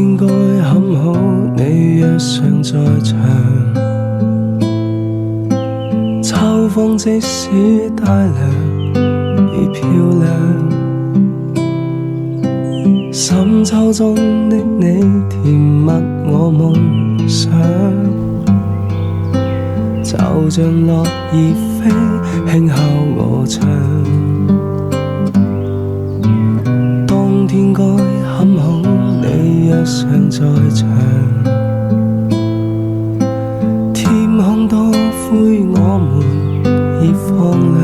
天該很好，你若尚在場，秋風即使帶涼已漂亮。深秋中的你甜蜜我夢想，就像落葉飛輕敲我窗。當天該很好，你若尚在場，天空多灰我們已放亮。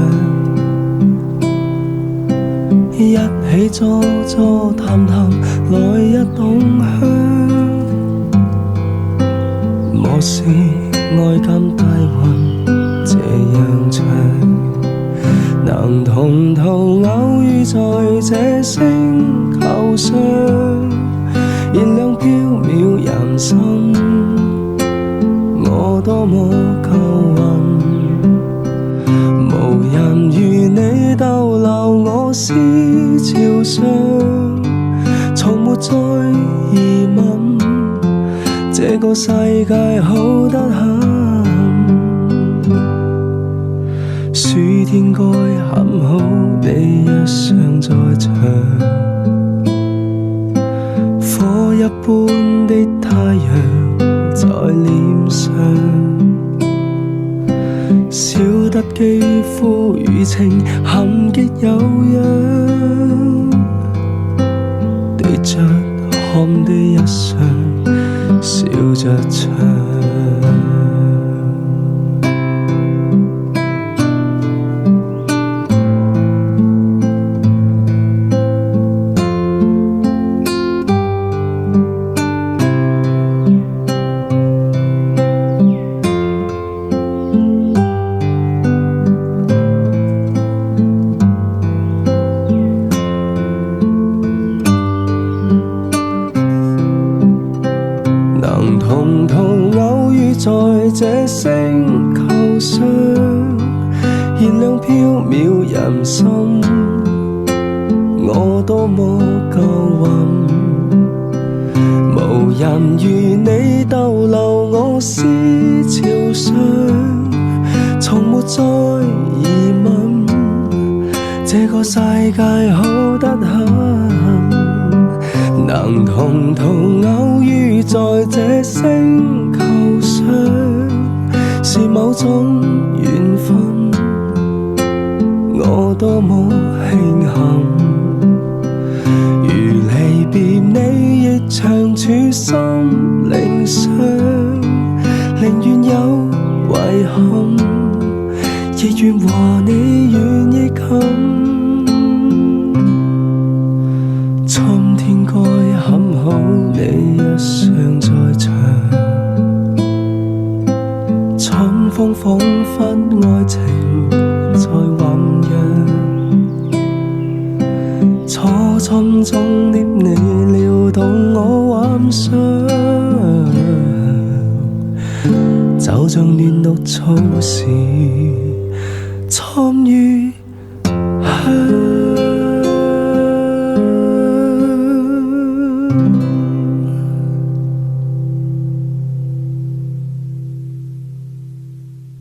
一起坐坐談談，來日同鄉。莫視愛減大運這樣長，能同途偶遇在這星球上，燃亮飄渺人生，我多麼夠運。無人如你逗留我思潮上，從沒再疑問，這個世界好得很。暑天該很好，你若尚在場，火一般的太陽在臉上，笑得肌膚如情痕極有樣，對着看的一雙笑着唱。能同途偶遇在這星球上，燃亮飄渺人生，我多麼夠運。無人如你逗留我思潮上，從沒再疑問，這個世界好得很。能同途偶遇在這星球上，是某種緣分，我多麼慶幸。如離別你亦長處心靈上，寧願有遺憾，亦願和你遠亦近。春天該很好，你若尚在場，春風彷彿愛情在醖釀，初春中的你撩動我幻想，就像嫩綠草時參與